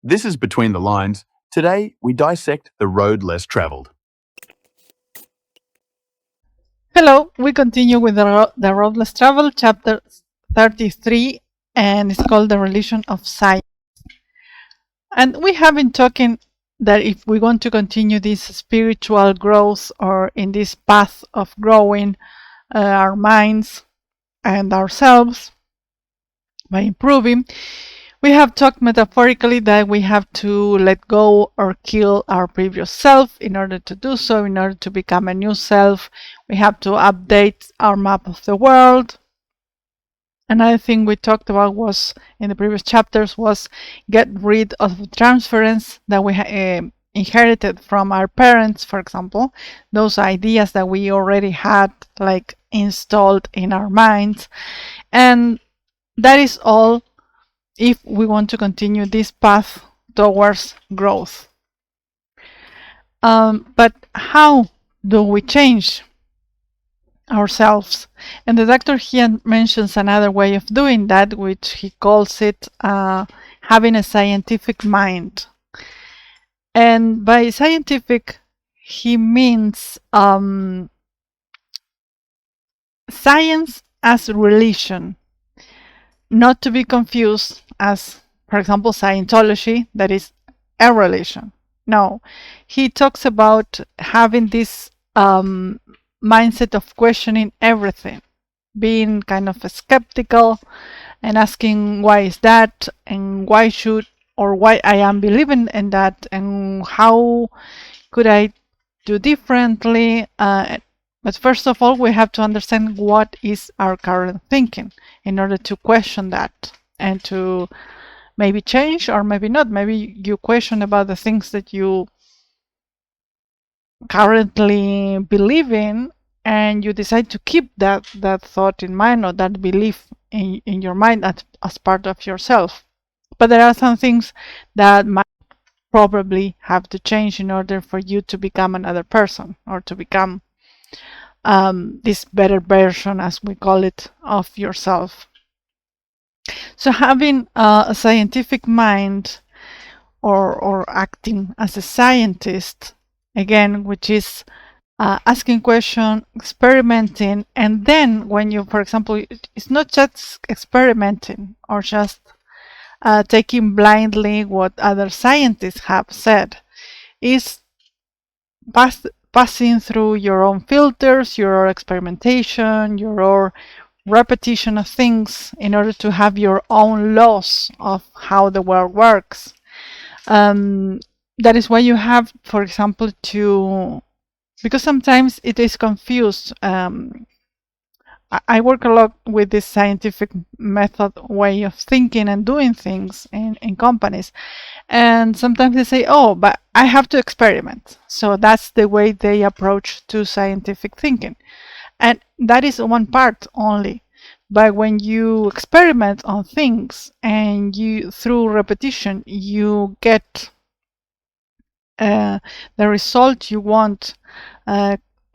This is Between the Lines. Today, we dissect the road less traveled. Hello, we continue with the Road Less Travel, chapter 33, and it's called The Religion of Science. And we have been talking that if we want to continue this spiritual growth or in this path of growing our minds and ourselves by improving, we have talked metaphorically that we have to let go or kill our previous self. In order to do so, in order to become a new self, we have to update our map of the world. Another thing we talked about was in the previous chapters was get rid of the transference that we inherited from our parents, for example, those ideas that we already had like installed in our minds. And that is all if we want to continue this path towards growth. But how do we change ourselves? And the doctor here mentions another way of doing that, which he calls it having a scientific mind. And by scientific, he means science as religion, not to be confused as, for example, Scientology, that is a religion. No, he talks about having this mindset of questioning everything, being kind of skeptical and asking why is that and why should or why I am believing in that and how could I do differently. But first of all, we have to understand what is our current thinking in order to question that and to maybe change or maybe not. Maybe you question about the things that you currently believe in and you decide to keep that thought in mind or that belief in your mind as part of yourself. But there are some things that might probably have to change in order for you to become another person or to become this better version, as we call it, of yourself. So having a scientific mind or acting as a scientist, again, which is asking questions, experimenting, and then when you, for example, it's not just experimenting or just taking blindly what other scientists have said, is passing through your own filters, your experimentation, your repetition of things in order to have your own laws of how the world works. That is why you have, for example, because sometimes it is confused. I work a lot with this scientific method way of thinking and doing things in companies. And sometimes they say, oh, but I have to experiment. So that's the way they approach to scientific thinking. And that is one part only. But when you experiment on things and you, through repetition, you get the result you want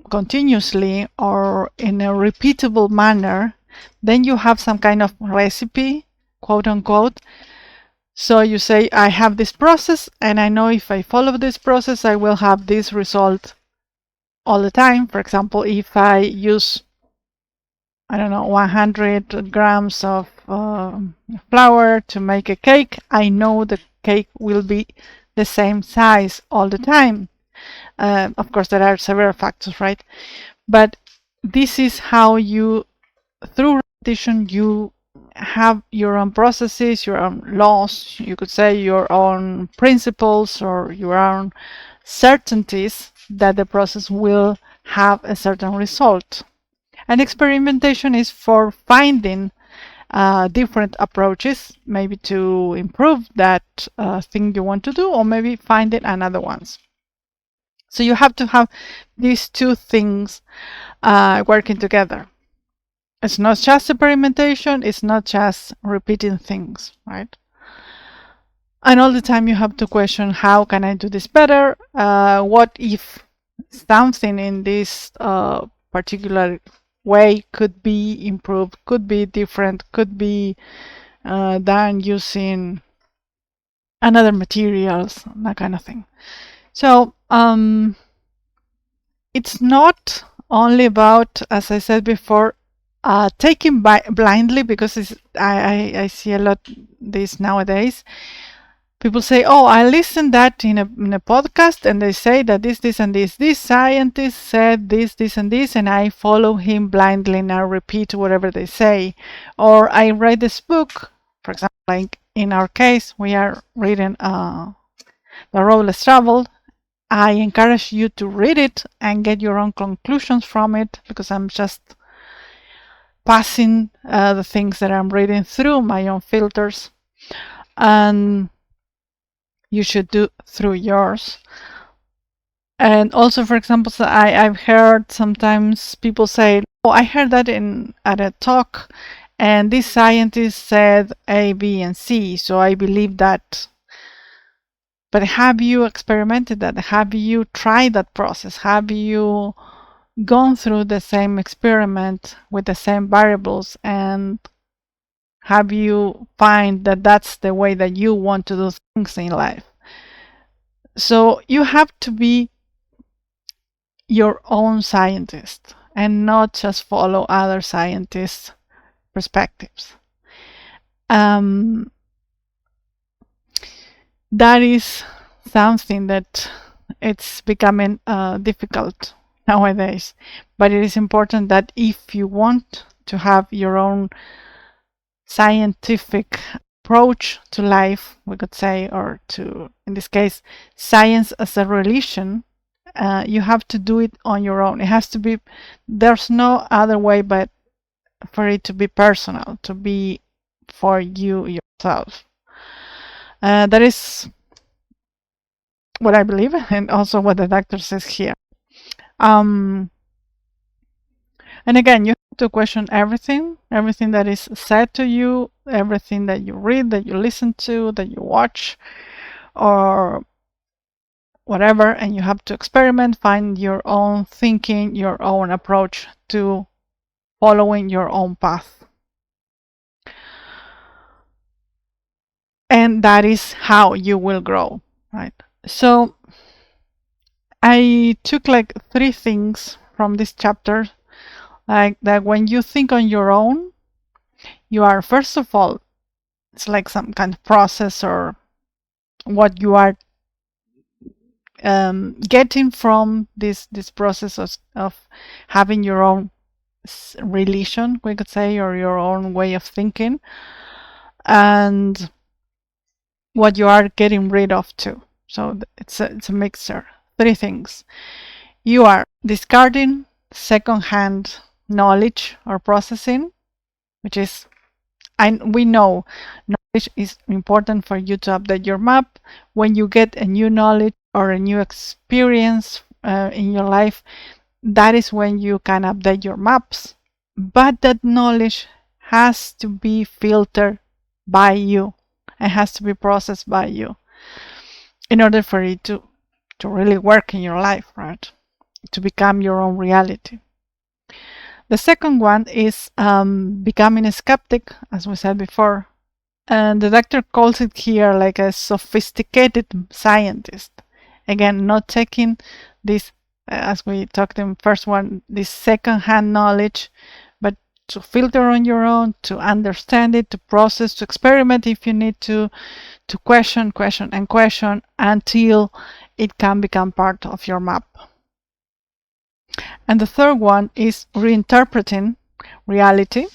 continuously or in a repeatable manner, then you have some kind of recipe, quote unquote. So you say, I have this process and I know if I follow this process, I will have this result all the time. For example, if I use, I don't know, 100 grams of flour to make a cake, I know the cake will be the same size all the time. Of course, there are several factors, right? But this is how you, through repetition, you have your own processes, your own laws, you could say your own principles or your own certainties that the process will have a certain result. And experimentation is for finding different approaches, maybe to improve that thing you want to do, or maybe finding another ones. So you have to have these two things working together. It's not just experimentation, it's not just repeating things, right? And all the time you have to question, how can I do this better? What if something in this particular way could be improved, could be different, could be done using and other materials, that kind of thing. So it's not only about, as I said before, taking blindly, because I see a lot this nowadays. People say, "Oh, I listened that in a podcast, and they say that this, and this. This scientist said this, and this, and I follow him blindly, and I repeat whatever they say." Or I read this book, for example, like in our case, we are reading The Road Less Traveled. I encourage you to read it and get your own conclusions from it, because I'm just passing the things that I'm reading through my own filters, and you should do through yours. And also, for example, so I've heard sometimes people say, "Oh, I heard that at a talk, and this scientist said A, B, and C, so I believe that." But have you experimented that? Have you tried that process? Have you gone through the same experiment with the same variables, and have you find that that's the way that you want to do things in life? So you have to be your own scientist and not just follow other scientists' perspectives. That is something that it's becoming difficult nowadays, but it is important that if you want to have your own scientific approach to life, we could say, or to, in this case, science as a religion, you have to do it on your own. It has to be, there's no other way but for it to be personal, to be for you yourself. That is what I believe, and also what the doctor says here. And again, you have to question everything that is said to you, everything that you read, that you listen to, that you watch, or whatever, and you have to experiment, find your own thinking, your own approach to following your own path. And that is how you will grow, right? So I took like 3 things from this chapter, like that when you think on your own, you are, first of all, it's like some kind of process, or what you are getting from this process of having your own religion, we could say, or your own way of thinking, and what you are getting rid of too. So it's a mixture. 3 things. You are discarding second-hand knowledge or processing, which is, we know knowledge is important for you to update your map. When you get a new knowledge or a new experience in your life, that is when you can update your maps. But that knowledge has to be filtered by you. It has to be processed by you in order for it to really work in your life, right? To become your own reality. The second one is becoming a skeptic, as we said before. And the doctor calls it here like a sophisticated scientist. Again, not taking this, as we talked in the first one, this second-hand knowledge, but to filter on your own, to understand it, to process, to experiment if you need to question until it can become part of your map. And the third one is reinterpreting reality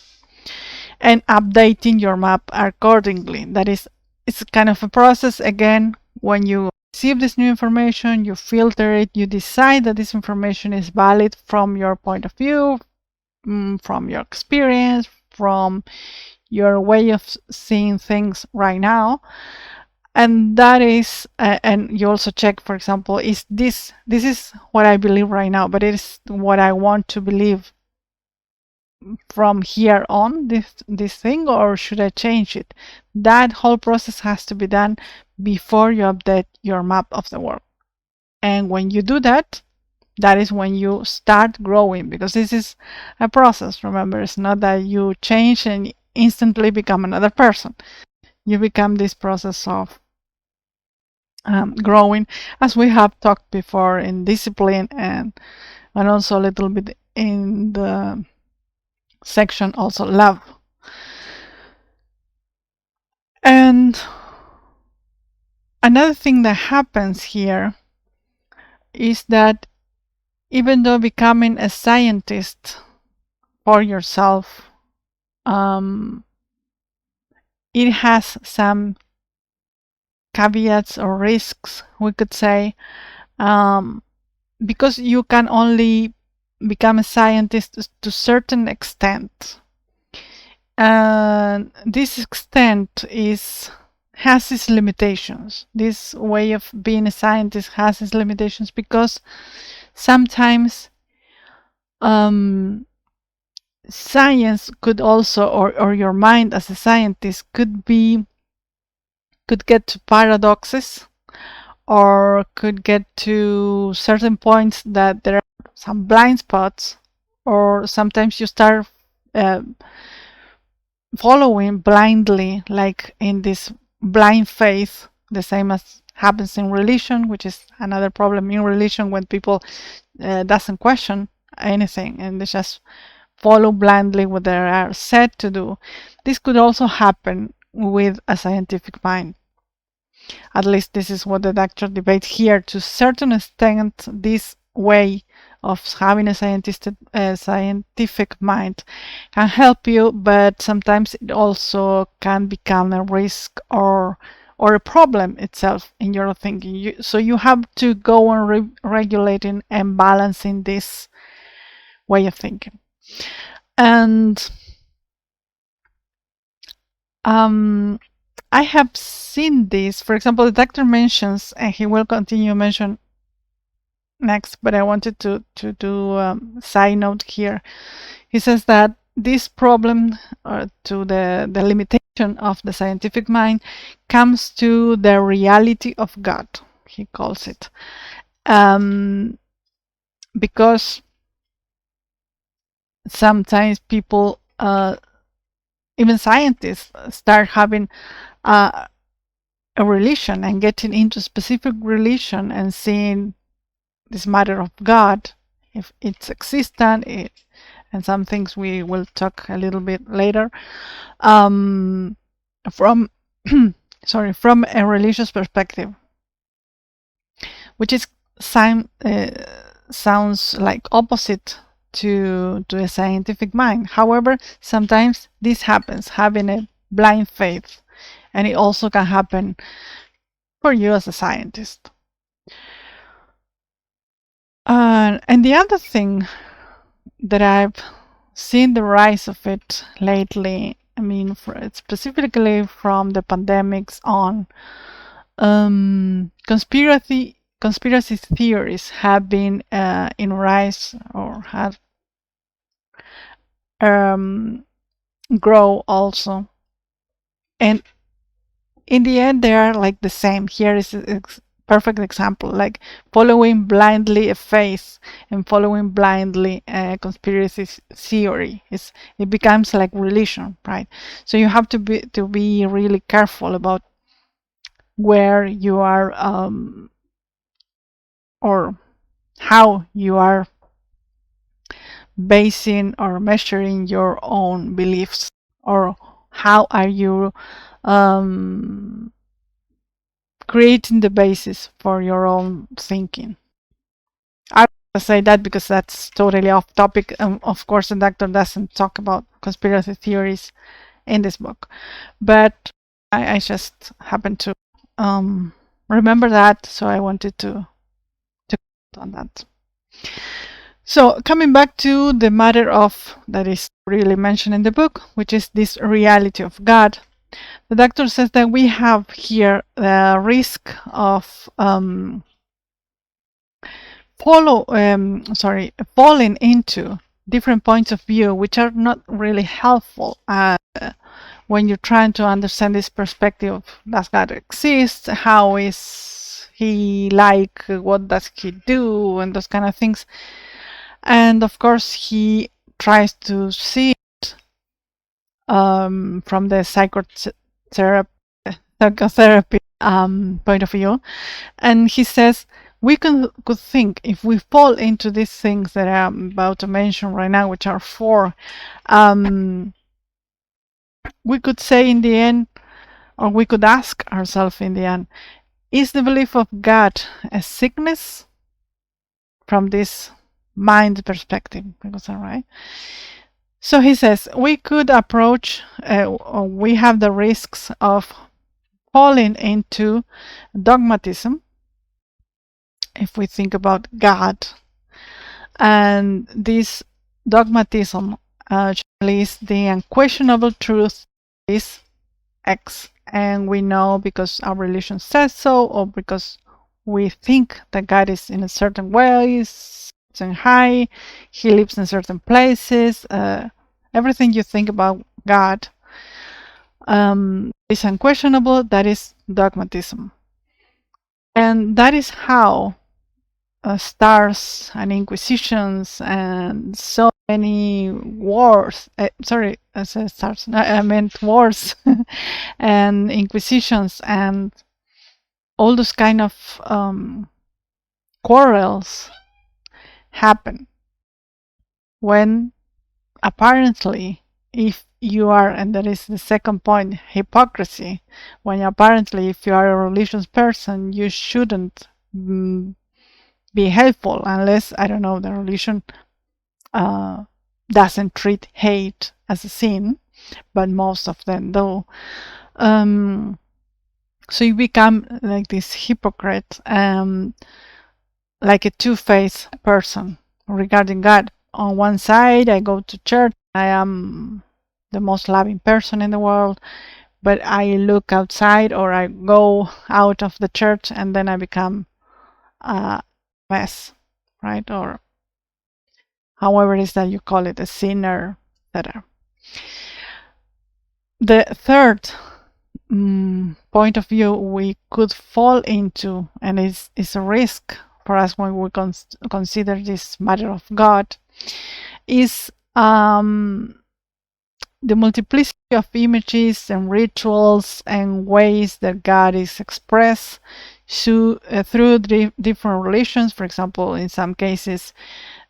and updating your map accordingly. That is, it's kind of a process. Again, when you receive this new information, you filter it, you decide that this information is valid from your point of view, from your experience, from your way of seeing things right now. And that is, and you also check, for example, is this is what I believe right now, but it is what I want to believe from here on, this thing, or should I change it? That whole process has to be done before you update your map of the world. And when you do that, that is when you start growing, because this is a process. Remember, it's not that you change and instantly become another person. You become this process of growing, as we have talked before in discipline and also a little bit in the section also love. And another thing that happens here is that even though becoming a scientist for yourself, it has some caveats or risks, we could say, because you can only become a scientist to a certain extent. And this extent has its limitations. This way of being a scientist has its limitations because sometimes science could also, or your mind as a scientist could get to paradoxes, or could get to certain points that there are some blind spots, or sometimes you start following blindly, like in this blind faith, the same as happens in religion, which is another problem in religion when people doesn't question anything and they just follow blindly what they are said to do. This could also happen with a scientific mind. At least this is what the doctor debates here. To a certain extent, this way of having a scientific mind can help you, but sometimes it also can become a risk or a problem itself in your thinking. So you have to go on regulating and balancing this way of thinking. And I have seen this. For example, the doctor mentions, and he will continue to mention next, but I wanted to do a side note here. He says that this problem, to the limitation of the scientific mind, comes to the reality of God, he calls it. Because sometimes people, even scientists, start having a religion and getting into specific religion and seeing this matter of God, if it's existent, and some things we will talk a little bit later, from from a religious perspective, which is sounds like opposite to a scientific mind. However, sometimes this happens, having a blind faith, and it also can happen for you as a scientist. And the other thing that I've seen the rise of it lately, I mean, specifically from the pandemics on, conspiracy theories have been in rise, or have grow also. And in the end, they are like the same. Here is a perfect example, like following blindly a faith and following blindly a conspiracy theory. It becomes like religion, right? So you have to be really careful about where you are, or how you are basing or measuring your own beliefs, or how are you creating the basis for your own thinking. I say that because that's totally off topic. Of course, the doctor doesn't talk about conspiracy theories in this book, but I just happened to remember that, so I wanted to comment on that. So coming back to the matter of that is really mentioned in the book, which is this reality of God, the doctor says that we have here the risk of falling into different points of view which are not really helpful when you're trying to understand this perspective of, does God exist? How is he like? What does he do? And those kind of things. And of course, he tries to see it from the psychotherapy point of view. And he says we could think, if we fall into these things that I'm about to mention right now, which are four, we could say in the end, or we could ask ourselves in the end, is the belief of God a sickness from this mind perspective? Because, all right. So he says we could approach, or we have the risks of falling into dogmatism if we think about God. And this dogmatism is the unquestionable truth is X. And we know because our religion says so, or because we think that God is in a certain way, certain high, he lives in certain places. Everything you think about God is unquestionable. That is dogmatism. And that is how stars and inquisitions and so many wars, sorry, I said stars, I meant wars and inquisitions and all those kind of quarrels happen when apparently, if you are, and that is the second point, hypocrisy, when apparently if you are a religious person, you shouldn't be helpful unless, I don't know, the religion doesn't treat hate as a sin, but most of them do. So you become like this hypocrite, like a two-faced person regarding God. On one side, I go to church, I am the most loving person in the world, but I look outside or I go out of the church and then I become a mess, right? Or however it is that you call it, a sinner, etc. The third point of view we could fall into, and is a risk for us when we consider this matter of God, is the multiplicity of images and rituals and ways that God is expressed through different relations. For example, in some cases,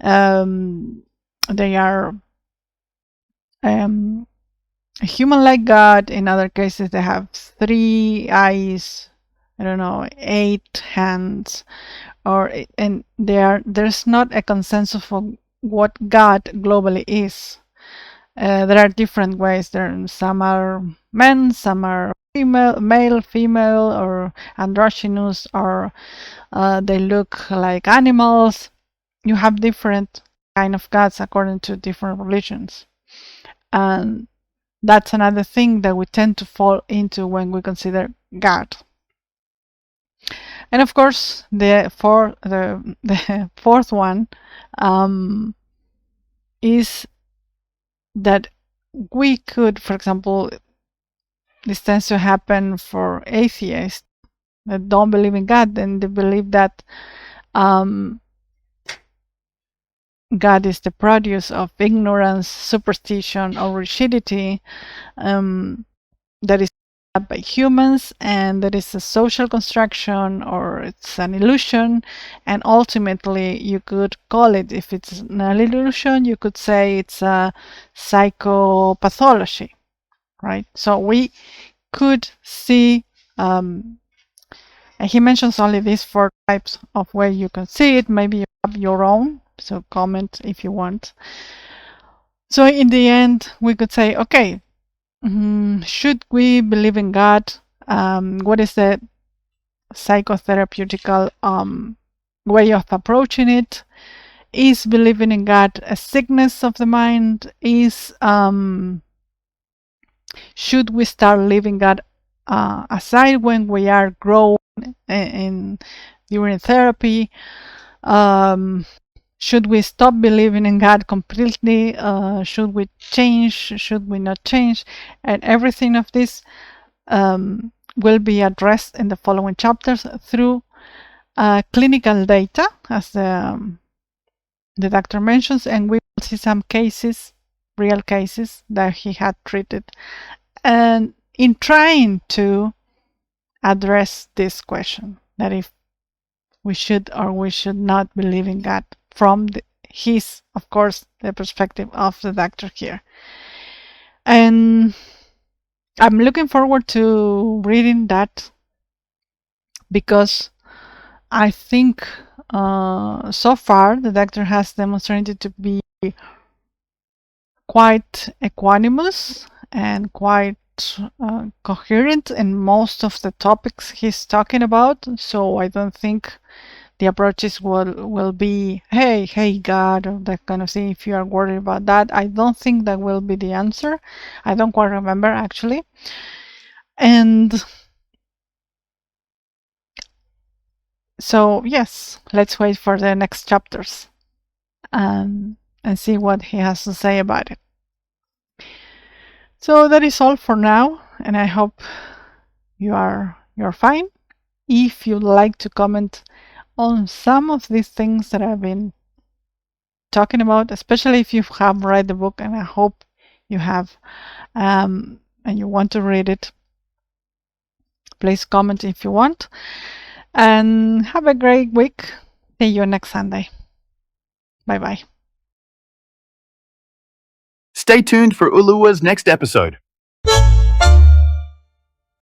they are a human-like God. In other cases, they have 3 eyes, I don't know, 8 hands, and there's not a consensus for what God globally is. There are different ways. Some are men, some are male, female, or androgynous, or they look like animals. You have different kind of gods according to different religions, and that's another thing that we tend to fall into when we consider God. And of course, the fourth one is that we could, for example, this tends to happen for atheists that don't believe in God, and they believe that God is the produce of ignorance, superstition, or rigidity that is by humans, and that is a social construction or it's an illusion. And ultimately, you could call it, if it's an illusion, you could say it's a psychopathology, right? So we could see, and he mentions only these 4 types of way you can see it. Maybe you have your own, so comment if you want. So in the end, we could say, okay, should we believe in God? What is the psychotherapeutical way of approaching it? Is believing in God a sickness of the mind? Should we start leaving God aside when we are growing during therapy? Should we stop believing in God completely? Should we change? Should we not change? And everything of this will be addressed in the following chapters through clinical data, as the doctor mentions, and we will see some cases, real cases that he had treated. And in trying to address this question, that if we should or we should not believe in God from his, of course, the perspective of the doctor here. And I'm looking forward to reading that, because I think so far the doctor has demonstrated to be quite equanimous and quite coherent in most of the topics he's talking about. So I don't think the approaches will be, hey God, or that kind of thing. If you are worried about that, I don't think that will be the answer. I don't quite remember, actually. And so yes, let's wait for the next chapters and see what he has to say about it. So that is all for now, and I hope you're fine. If you'd like to comment on some of these things that I've been talking about, especially if you have read the book, and I hope you have, and you want to read it, please comment if you want. And have a great week. See you next Sunday. Bye bye. Stay tuned for Ulua's next episode.